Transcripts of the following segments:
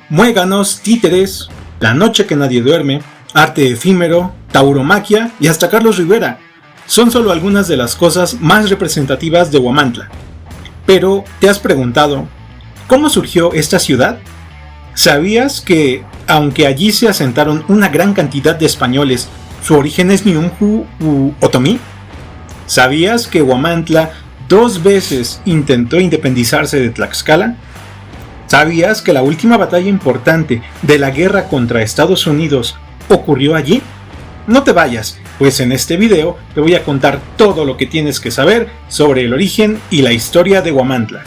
muéganos, títeres, La noche que nadie duerme, Arte efímero, tauromaquia y hasta Carlos Rivera. Son solo algunas de las cosas más representativas de Huamantla. Pero, ¿te has preguntado cómo surgió esta ciudad? ¿Sabías que, aunque allí se asentaron una gran cantidad de españoles, su origen es Ñumjú u otomí? ¿Sabías que Huamantla 2 veces intentó independizarse de Tlaxcala? ¿Sabías que la última batalla importante de la guerra contra Estados Unidos ocurrió allí? No te vayas, pues en este video te voy a contar todo lo que tienes que saber sobre el origen y la historia de Huamantla,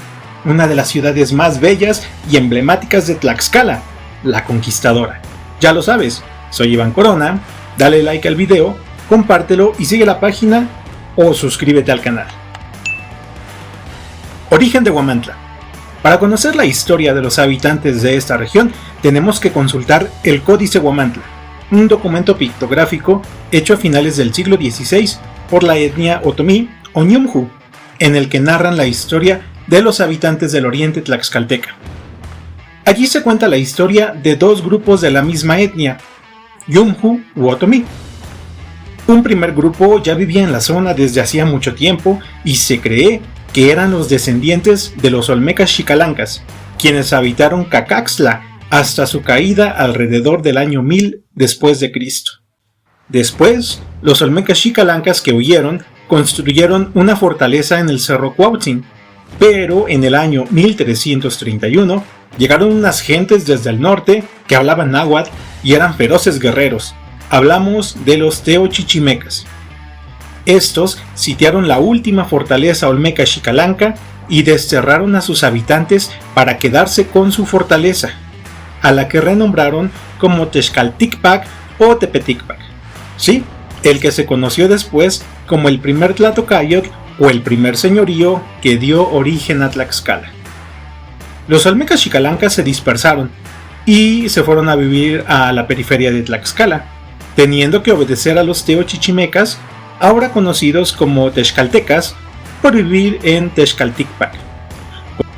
una de las ciudades más bellas y emblemáticas de Tlaxcala, la Conquistadora. Ya lo sabes, soy Iván Corona, dale like al video, compártelo y sigue la página o suscríbete al canal. Origen de Huamantla. Para conocer la historia de los habitantes de esta región, tenemos que consultar el Códice Huamantla, un documento pictográfico hecho a finales del siglo XVI por la etnia otomí o Ñumjú, en el que narran la historia de los habitantes del oriente tlaxcalteca. Allí se cuenta la historia de 2 grupos de la misma etnia, Ñumjú u otomí. Un primer grupo ya vivía en la zona desde hacía mucho tiempo y se cree que eran los descendientes de los olmecas xicalancas, quienes habitaron Cacaxtla hasta su caída alrededor del año 1000 después de Cristo. Después, los olmecas xicalancas que huyeron construyeron una fortaleza en el Cerro Cuauhtzin, pero en el año 1331 llegaron unas gentes desde el norte que hablaban náhuatl y eran feroces guerreros. Hablamos de los teochichimecas. Estos sitiaron la última fortaleza olmeca xicalanca y desterraron a sus habitantes para quedarse con su fortaleza, a la que renombraron como Texcalticpac o Tepeticpac. Sí, el que se conoció después como el primer Tlatocayotl o el primer señorío que dio origen a Tlaxcala. Los olmecas xicalancas se dispersaron y se fueron a vivir a la periferia de Tlaxcala, teniendo que obedecer a los teochichimecas, ahora conocidos como texcaltecas, por vivir en Texcalticpac.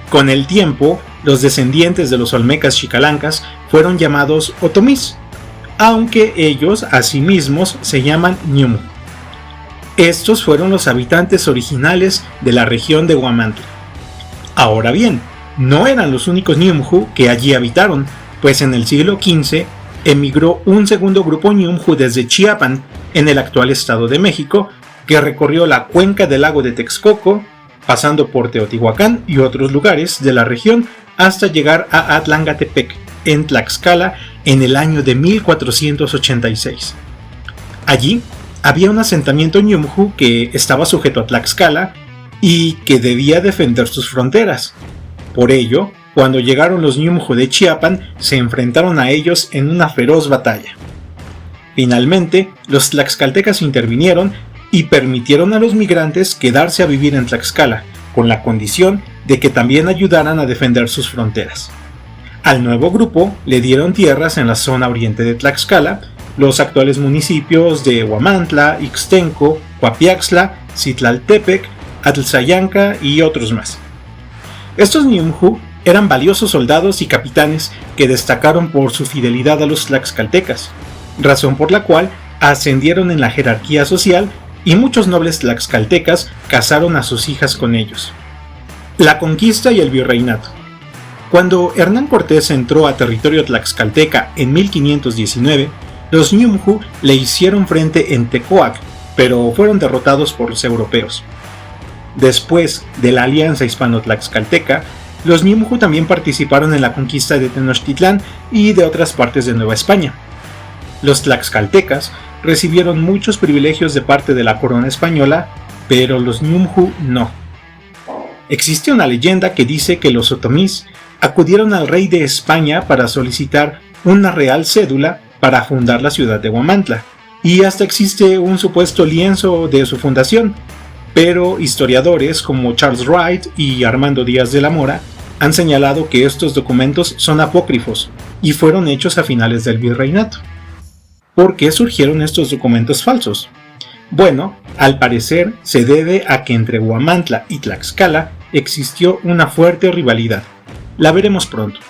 Con el tiempo, los descendientes de los olmecas xicalancas fueron llamados otomís, aunque ellos asimismos se llaman Ñumjú. Estos fueron los habitantes originales de la región de Huamantla. Ahora bien, no eran los únicos Ñumjú que allí habitaron, pues en el siglo XV emigró un segundo grupo Ñumjú desde Chiapan, en el actual Estado de México, que recorrió la cuenca del lago de Texcoco, pasando por Teotihuacán y otros lugares de la región hasta llegar a Atlangatepec, en Tlaxcala, en el año de 1486. Allí había un asentamiento Ñumjú que estaba sujeto a Tlaxcala y que debía defender sus fronteras. Por ello, cuando llegaron los Ñumjú de Chiapan, se enfrentaron a ellos en una feroz batalla. Finalmente, los tlaxcaltecas intervinieron y permitieron a los migrantes quedarse a vivir en Tlaxcala, con la condición de que también ayudaran a defender sus fronteras. Al nuevo grupo le dieron tierras en la zona oriente de Tlaxcala, los actuales municipios de Huamantla, Ixtenco, Coapiaxtla, Citlaltepec, Atlzayanca y otros más. Estos Ñumjú eran valiosos soldados y capitanes que destacaron por su fidelidad a los tlaxcaltecas, razón por la cual ascendieron en la jerarquía social y muchos nobles tlaxcaltecas casaron a sus hijas con ellos. La conquista y el virreinato. Cuando Hernán Cortés entró a territorio tlaxcalteca en 1519, los Ñumjú le hicieron frente en Tecoac, pero fueron derrotados por los europeos. Después de la alianza hispano-tlaxcalteca, los Ñumjú también participaron en la conquista de Tenochtitlán y de otras partes de Nueva España. Los tlaxcaltecas recibieron muchos privilegios de parte de la corona española, pero los Ñumjú no. Existe una leyenda que dice que los otomís acudieron al rey de España para solicitar una real cédula para fundar la ciudad de Huamantla, y hasta existe un supuesto lienzo de su fundación, pero historiadores como Charles Wright y Armando Díaz de la Mora han señalado que estos documentos son apócrifos y fueron hechos a finales del virreinato. ¿Por qué surgieron estos documentos falsos? Bueno, al parecer se debe a que entre Huamantla y Tlaxcala existió una fuerte rivalidad. La veremos pronto.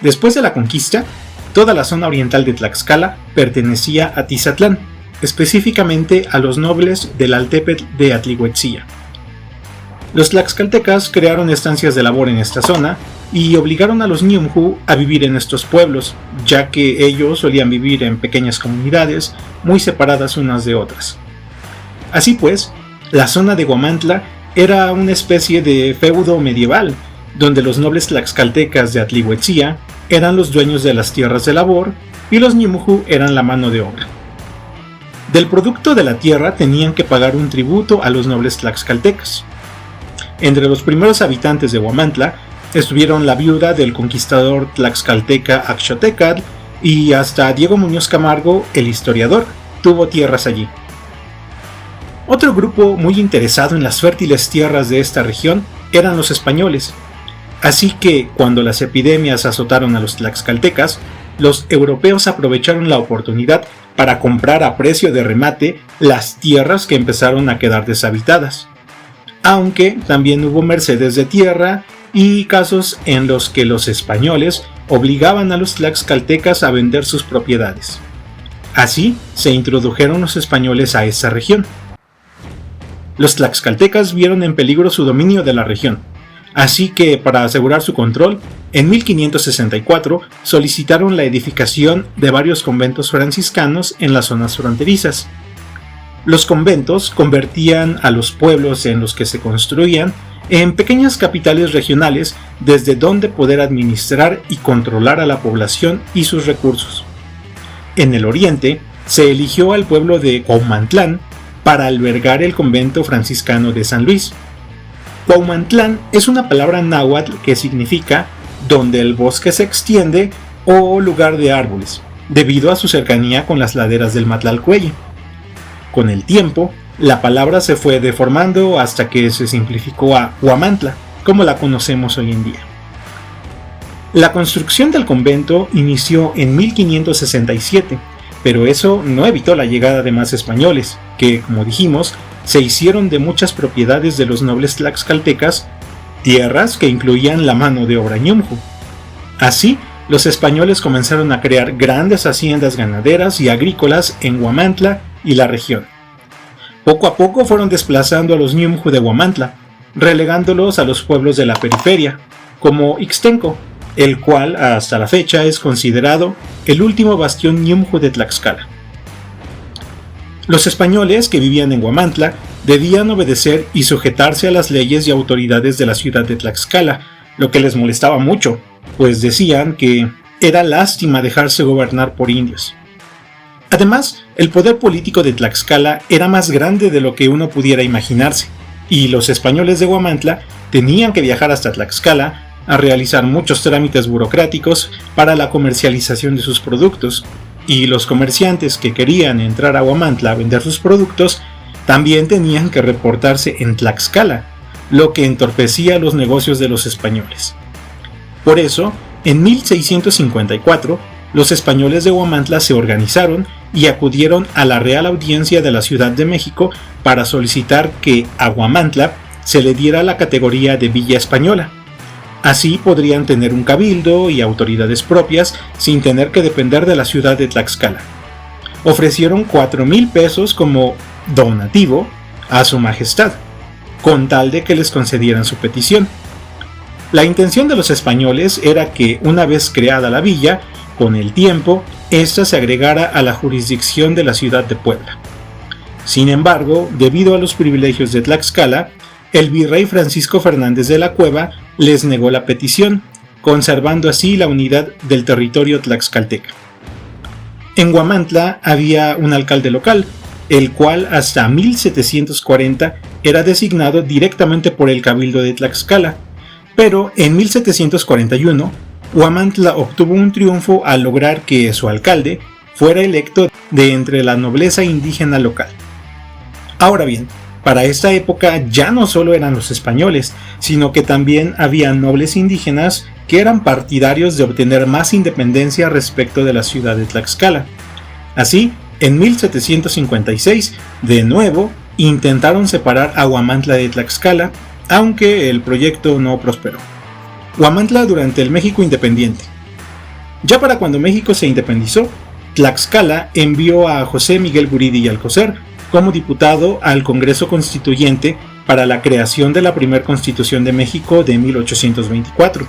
Después de la conquista, toda la zona oriental de Tlaxcala pertenecía a Tizatlán, específicamente a los nobles del Altepetl de Atlihuetzilla. Los tlaxcaltecas crearon estancias de labor en esta zona y obligaron a los ñumju a vivir en estos pueblos, ya que ellos solían vivir en pequeñas comunidades muy separadas unas de otras. Así pues, la zona de Huamantla era una especie de feudo medieval, donde los nobles tlaxcaltecas de Atlihuetzilla eran los dueños de las tierras de labor y los ñumju eran la mano de obra. Del producto de la tierra tenían que pagar un tributo a los nobles tlaxcaltecas. Entre los primeros habitantes de Huamantla estuvieron la viuda del conquistador tlaxcalteca Axxotecatl y hasta Diego Muñoz Camargo, el historiador, tuvo tierras allí. Otro grupo muy interesado en las fértiles tierras de esta región eran los españoles. Así que, cuando las epidemias azotaron a los tlaxcaltecas, los europeos aprovecharon la oportunidad para comprar a precio de remate las tierras que empezaron a quedar deshabitadas. Aunque también hubo mercedes de tierra y casos en los que los españoles obligaban a los tlaxcaltecas a vender sus propiedades. Así se introdujeron los españoles a esa región. Los tlaxcaltecas vieron en peligro su dominio de la región, así que para asegurar su control, en 1564 solicitaron la edificación de varios conventos franciscanos en las zonas fronterizas. Los conventos convertían a los pueblos en los que se construían en pequeñas capitales regionales desde donde poder administrar y controlar a la población y sus recursos. En el oriente se eligió al pueblo de Cuauhmantlán para albergar el convento franciscano de San Luis. Cuauhmantlán es una palabra náhuatl que significa donde el bosque se extiende o lugar de árboles, debido a su cercanía con las laderas del Matlalcueye. Con el tiempo, la palabra se fue deformando hasta que se simplificó a Huamantla, como la conocemos hoy en día. La construcción del convento inició en 1567, pero eso no evitó la llegada de más españoles, que, como dijimos, se hicieron de muchas propiedades de los nobles tlaxcaltecas, tierras que incluían la mano de obra ñumju. Así, los españoles comenzaron a crear grandes haciendas ganaderas y agrícolas en Huamantla y la región. Poco a poco fueron desplazando a los ñumju de Huamantla, relegándolos a los pueblos de la periferia, como Ixtenco, el cual hasta la fecha es considerado el último bastión ñumju de Tlaxcala. Los españoles que vivían en Huamantla debían obedecer y sujetarse a las leyes y autoridades de la ciudad de Tlaxcala, lo que les molestaba mucho, pues decían que era lástima dejarse gobernar por indios. Además, el poder político de Tlaxcala era más grande de lo que uno pudiera imaginarse, y los españoles de Huamantla tenían que viajar hasta Tlaxcala a realizar muchos trámites burocráticos para la comercialización de sus productos, y los comerciantes que querían entrar a Huamantla a vender sus productos también tenían que reportarse en Tlaxcala, lo que entorpecía los negocios de los españoles. Por eso, en 1654, los españoles de Huamantla se organizaron y acudieron a la Real Audiencia de la Ciudad de México para solicitar que a Huamantla se le diera la categoría de villa española. Así podrían tener un cabildo y autoridades propias sin tener que depender de la ciudad de Tlaxcala. Ofrecieron 4,000 pesos como donativo a su majestad, con tal de que les concedieran su petición. La intención de los españoles era que, una vez creada la villa, con el tiempo, ésta se agregara a la jurisdicción de la ciudad de Puebla. Sin embargo, debido a los privilegios de Tlaxcala, el virrey Francisco Fernández de la Cueva les negó la petición, conservando así la unidad del territorio tlaxcalteca. En Huamantla había un alcalde local, el cual hasta 1740 era designado directamente por el Cabildo de Tlaxcala, pero en 1741 Huamantla obtuvo un triunfo al lograr que su alcalde fuera electo de entre la nobleza indígena local. Ahora bien, para esta época ya no solo eran los españoles, sino que también había nobles indígenas que eran partidarios de obtener más independencia respecto de la ciudad de Tlaxcala. Así, en 1756, de nuevo, intentaron separar a Huamantla de Tlaxcala, aunque el proyecto no prosperó. Huamantla durante el México independiente. Ya para cuando México se independizó, Tlaxcala envió a José Miguel Guridi y Alcocer como diputado al Congreso Constituyente para la creación de la primera Constitución de México de 1824.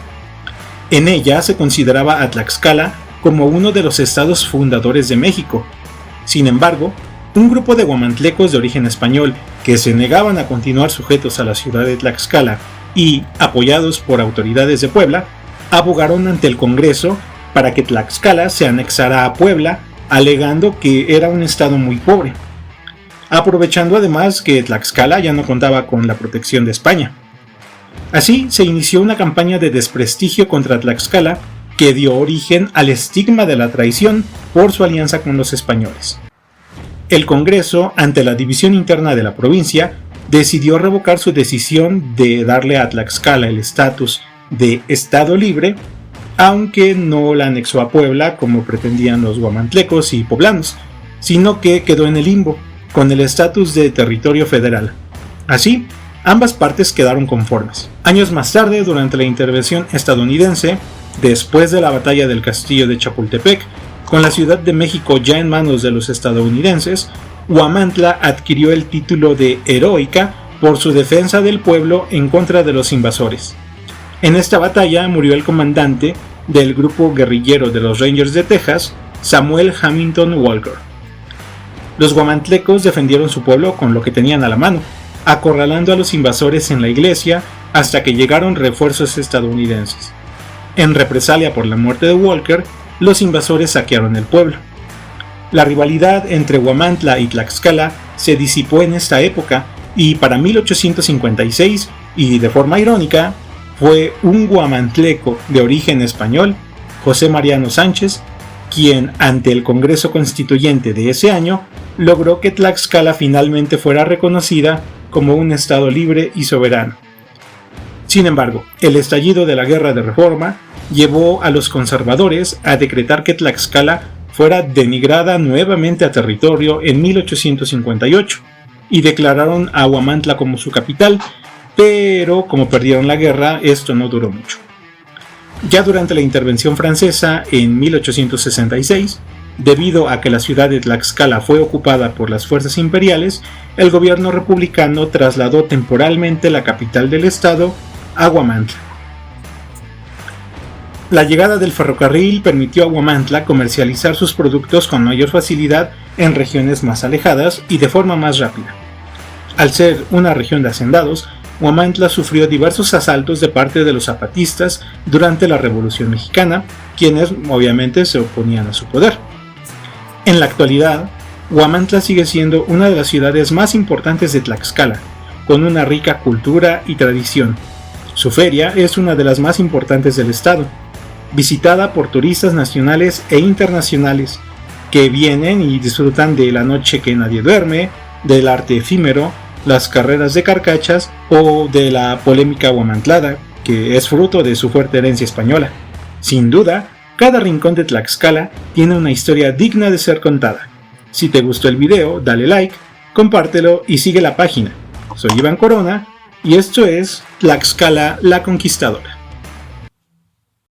En ella se consideraba a Tlaxcala como uno de los estados fundadores de México. Sin embargo, un grupo de guamantlecos de origen español que se negaban a continuar sujetos a la ciudad de Tlaxcala y, apoyados por autoridades de Puebla, abogaron ante el Congreso para que Tlaxcala se anexara a Puebla, alegando que era un estado muy pobre, aprovechando además que Tlaxcala ya no contaba con la protección de España. Así se inició una campaña de desprestigio contra Tlaxcala que dio origen al estigma de la traición por su alianza con los españoles. El Congreso, ante la división interna de la provincia, decidió revocar su decisión de darle a Tlaxcala el estatus de Estado libre, aunque no la anexó a Puebla como pretendían los guamantlecos y poblanos, sino que quedó en el limbo, con el estatus de territorio federal. Así, ambas partes quedaron conformes. Años más tarde, durante la intervención estadounidense, después de la batalla del castillo de Chapultepec, con la Ciudad de México ya en manos de los estadounidenses, Huamantla adquirió el título de heroica por su defensa del pueblo en contra de los invasores. En esta batalla murió el comandante del grupo guerrillero de los Rangers de Texas, Samuel Hamilton Walker. Los guamantlecos defendieron su pueblo con lo que tenían a la mano, acorralando a los invasores en la iglesia hasta que llegaron refuerzos estadounidenses. En represalia por la muerte de Walker, los invasores saquearon el pueblo. La rivalidad entre Huamantla y Tlaxcala se disipó en esta época y para 1856, y de forma irónica, fue un guamantleco de origen español, José Mariano Sánchez, quien ante el Congreso Constituyente de ese año logró que Tlaxcala finalmente fuera reconocida como un estado libre y soberano. Sin embargo, el estallido de la Guerra de Reforma llevó a los conservadores a decretar que Tlaxcala fuera denigrada nuevamente a territorio en 1858 y declararon a Huamantla como su capital, pero como perdieron la guerra, esto no duró mucho. Ya durante la intervención francesa en 1866, debido a que la ciudad de Tlaxcala fue ocupada por las fuerzas imperiales, el gobierno republicano trasladó temporalmente la capital del estado a Huamantla. La llegada del ferrocarril permitió a Huamantla comercializar sus productos con mayor facilidad en regiones más alejadas y de forma más rápida. Al ser una región de hacendados, Huamantla sufrió diversos asaltos de parte de los zapatistas durante la Revolución Mexicana, quienes obviamente se oponían a su poder. En la actualidad, Huamantla sigue siendo una de las ciudades más importantes de Tlaxcala, con una rica cultura y tradición. Su feria es una de las más importantes del estado, visitada por turistas nacionales e internacionales que vienen y disfrutan de la noche que nadie duerme, del arte efímero, las carreras de carcachas o de la polémica huamantlada, que es fruto de su fuerte herencia española. Sin duda, cada rincón de Tlaxcala tiene una historia digna de ser contada. Si te gustó el video, dale like, compártelo y sigue la página. Soy Iván Corona y esto es Tlaxcala la Conquistadora.